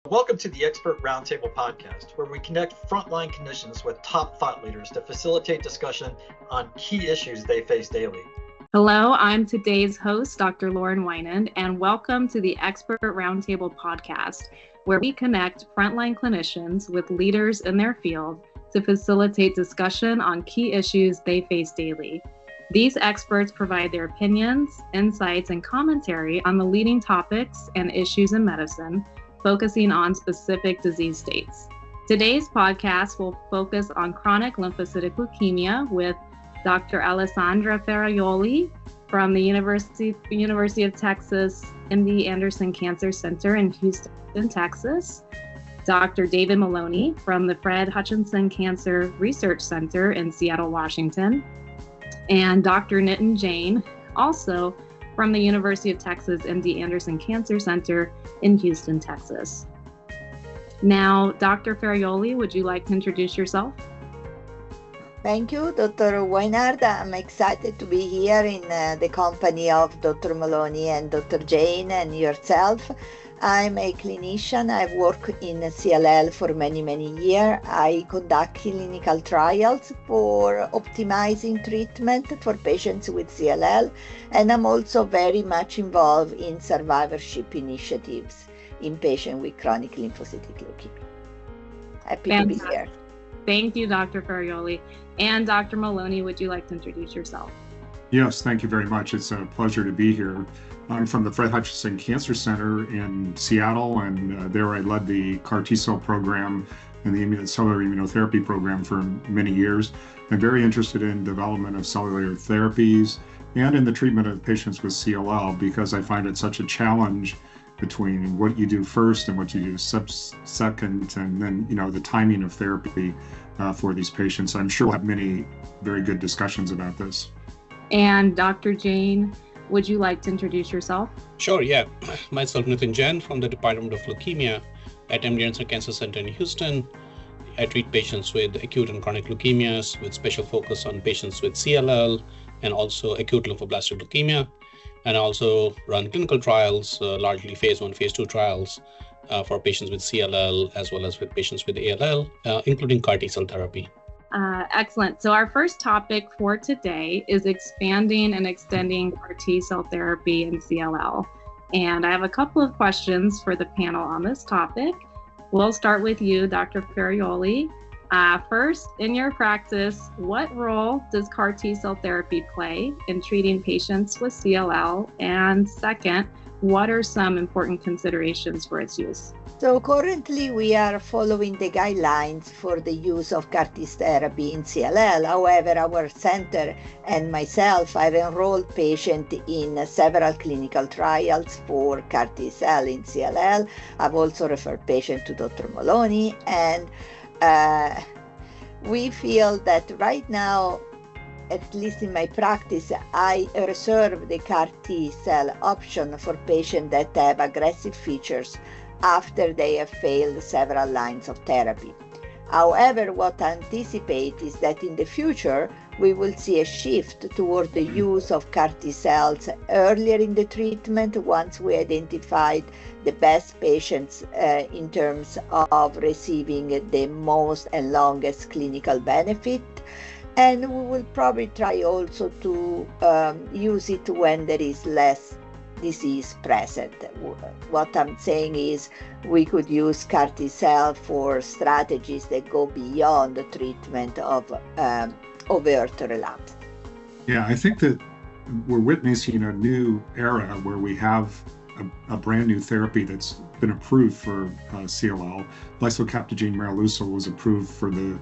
Welcome to the Expert Roundtable podcast, where we connect frontline clinicians with top thought leaders to facilitate discussion on key issues they face daily. Hello, I'm today's host, Dr. Lauren Wynand, and welcome to the Expert Roundtable podcast, where we connect frontline clinicians with leaders in their field to facilitate discussion on key issues they face daily. These experts provide their opinions, insights, and commentary on the leading topics and issues in medicine, focusing on specific disease states. Today's podcast will focus on chronic lymphocytic leukemia with Dr. Alessandra Ferraioli from the University of Texas MD Anderson Cancer Center in Houston, Texas, Dr. David Maloney from the Fred Hutchinson Cancer Research Center in Seattle, Washington, and Dr. Nitin Jain, also from the University of Texas MD Anderson Cancer Center in Houston, Texas. Now, Dr. Ferraioli, would you like to introduce yourself? Thank you, Dr. Wynand. I'm excited to be here in the company of Dr. Maloney and Dr. Jain and yourself. I'm a clinician. I've worked in CLL for many years. I conduct clinical trials for optimizing treatment for patients with CLL, and I'm also very much involved in survivorship initiatives in patients with chronic lymphocytic leukemia. Happy to be here. Thank you, Dr. Ferraioli. And Dr. Maloney, would you like to introduce yourself? Yes, thank you very much. It's a pleasure to be here. I'm from the Fred Hutchinson Cancer Center in Seattle, and there I led the CAR T-cell program and the cellular immunotherapy program for many years. I'm very interested in development of cellular therapies and in the treatment of patients with CLL because I find it such a challenge between what you do first and what you do second, and then the timing of therapy for these patients. I'm sure we'll have many very good discussions about this. And Dr. Jain, would you like to introduce yourself? Sure, yeah. Myself, Nitin Jain from the Department of Leukemia at MD Anderson Cancer Center in Houston. I treat patients with acute and chronic leukemias with special focus on patients with CLL and also acute lymphoblastic leukemia. And I also run clinical trials, largely phase 1, phase 2 trials for patients with CLL as well as with patients with ALL, including CAR T-cell therapy. Excellent. So our first topic for today is expanding and extending CAR T-cell therapy in CLL. And I have a couple of questions for the panel on this topic. We'll start with you, Dr. Ferraioli. First, in your practice, what role does CAR T-cell therapy play in treating patients with CLL? And second, what are some important considerations for its use? So currently we are following the guidelines for the use of CAR T therapy in CLL. However, our center and myself have enrolled patients in several clinical trials for CAR T cell in CLL. I've also referred patients to Dr. Maloney, and we feel that right now, at least in my practice, I reserve the CAR T cell option for patients that have aggressive features after they have failed several lines of therapy. However, what I anticipate is that in the future, we will see a shift toward the use of CAR T cells earlier in the treatment once we identified the best patients in terms of receiving the most and longest clinical benefit. And we will probably try also to use it when there is less disease present. What I'm saying is we could use CAR T cell for strategies that go beyond the treatment of overt relapse. Yeah, I think that we're witnessing a new era where we have a brand new therapy that's been approved for CLL. Lysocaptogene maraleucel was approved for the,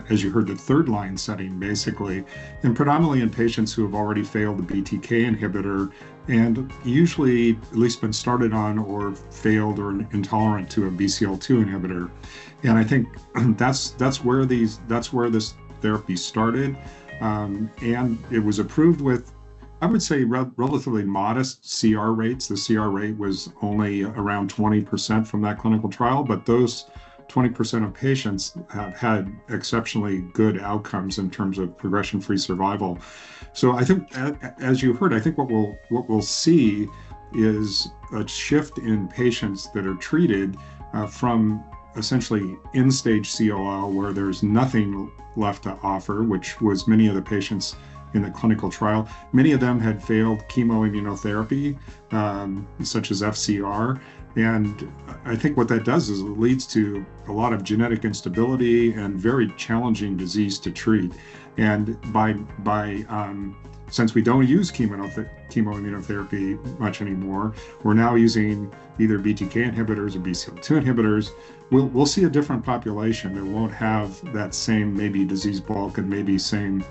as you heard, the third line setting basically, and predominantly in patients who have already failed the BTK inhibitor and usually at least been started on or failed or intolerant to a BCL2 inhibitor. And I think that's where this therapy started, and it was approved with, I would say, relatively modest CR rates. The CR rate was only around 20% from that clinical trial, but those 20% of patients have had exceptionally good outcomes in terms of progression-free survival. So I think, as you heard, I think what we'll see is a shift in patients that are treated from essentially end-stage CLL, where there's nothing left to offer, which was many of the patients in the clinical trial. Many of them had failed chemoimmunotherapy, such as FCR. And I think what that does is it leads to a lot of genetic instability and very challenging disease to treat. And since we don't use chemoimmunotherapy much anymore, we're now using either BTK inhibitors or BCL2 inhibitors. We'll see a different population that won't have that same maybe disease bulk and maybe same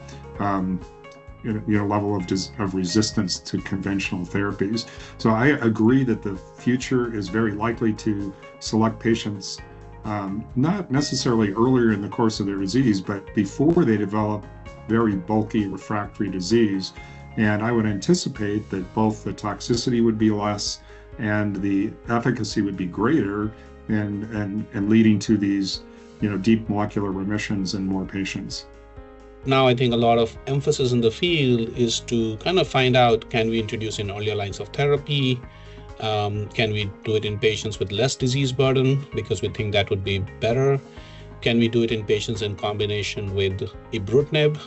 level of resistance to conventional therapies. So I agree that the future is very likely to select patients not necessarily earlier in the course of their disease, but before they develop very bulky refractory disease. And I would anticipate that both the toxicity would be less and the efficacy would be greater, and leading to these deep molecular remissions in more patients. Now, I think a lot of emphasis in the field is to kind of find out, can we introduce in earlier lines of therapy? Can we do it in patients with less disease burden, because we think that would be better? Can we do it in patients in combination with ibrutinib?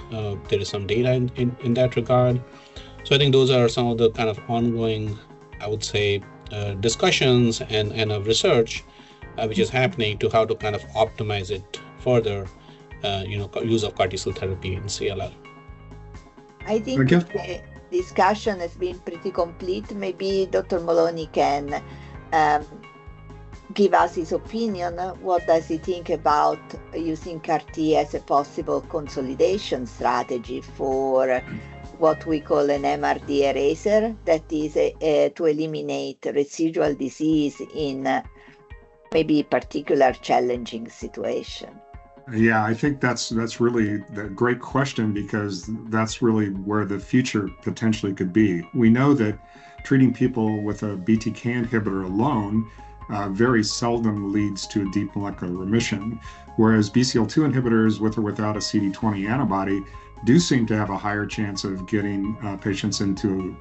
There is some data in that regard. So I think those are some of the kind of ongoing, I would say, discussions and of research which is happening to how to kind of optimize it further, use of CAR T-cell therapy in CLL. I think the discussion has been pretty complete. Maybe Dr. Moloney can give us his opinion. What does he think about using CAR T as a possible consolidation strategy for what we call an MRD eraser, that is to eliminate residual disease in maybe particular challenging situation? Yeah, I think that's really a great question, because that's really where the future potentially could be. We know that treating people with a BTK inhibitor alone very seldom leads to a deep molecular remission, whereas BCL2 inhibitors with or without a CD20 antibody do seem to have a higher chance of getting patients into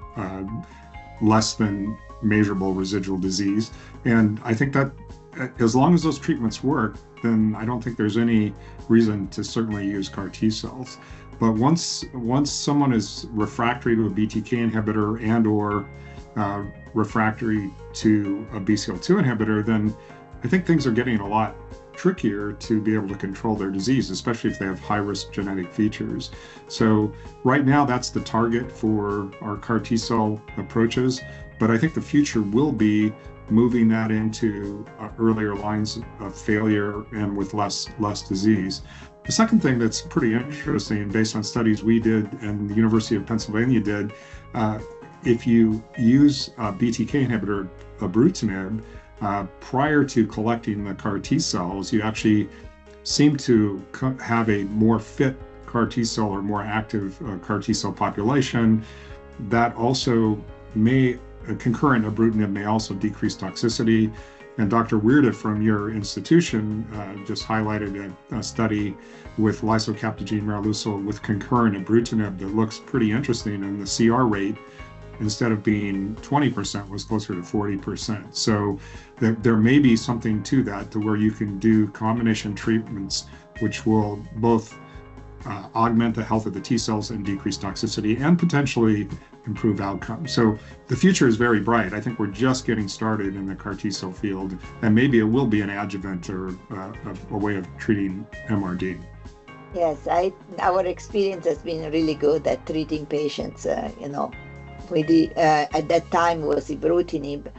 less than measurable residual disease. And I think that as long as those treatments work, then I don't think there's any reason to certainly use CAR T cells. But once someone is refractory to a BTK inhibitor and or refractory to a BCL2 inhibitor, then I think things are getting a lot trickier to be able to control their disease, especially if they have high-risk genetic features. So right now, that's the target for our CAR T cell approaches. But I think the future will be moving that into earlier lines of failure and with less disease. The second thing that's pretty interesting, based on studies we did and the University of Pennsylvania did, if you use a BTK inhibitor, ibrutinib, prior to collecting the CAR T cells, you actually seem to have a more fit CAR T cell or more active CAR T cell population. That also concurrent ibrutinib may also decrease toxicity. And Dr. Weirda from your institution just highlighted a study with lysocaptogene maraleucel with concurrent ibrutinib that looks pretty interesting, and the CR rate, instead of being 20%, was closer to 40%. So there may be something to that, to where you can do combination treatments which will both augment the health of the T cells and decrease toxicity and potentially improve outcomes. So the future is very bright. I think we're just getting started in the CAR T cell field, and maybe it will be an adjuvant or a way of treating MRD. Yes, our experience has been really good at treating patients, with the, at that time was ibrutinib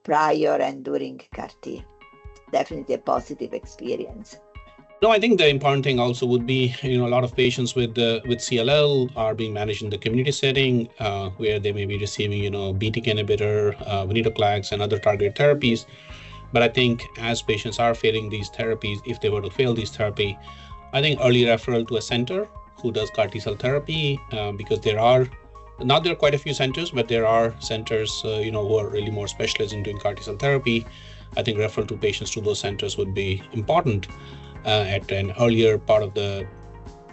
prior and during CAR T. Definitely a positive experience. No, I think the important thing also would be, a lot of patients with CLL are being managed in the community setting, where they may be receiving, BTK inhibitor, venetoclax, and other targeted therapies. But I think as patients are failing these therapies, if they were to fail these therapy, I think early referral to a center who does CAR T cell therapy, because there are quite a few centers, but there are centers, who are really more specialized in doing CAR T cell therapy. I think referral to patients to those centers would be important at an earlier part of the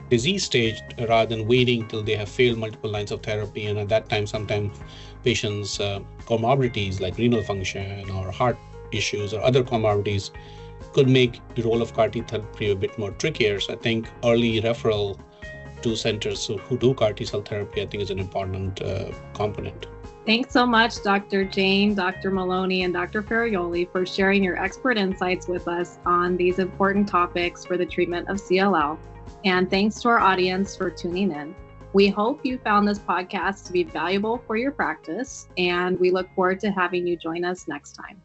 disease stage, rather than waiting till they have failed multiple lines of therapy. And at that time, sometimes patients' comorbidities like renal function or heart issues or other comorbidities could make the role of CAR T therapy a bit more trickier. So I think early referral to centers who do CAR T cell therapy, I think, is an important component. Thanks so much, Dr. Jane, Dr. Maloney, and Dr. Ferraioli for sharing your expert insights with us on these important topics for the treatment of CLL. And thanks to our audience for tuning in. We hope you found this podcast to be valuable for your practice, and we look forward to having you join us next time.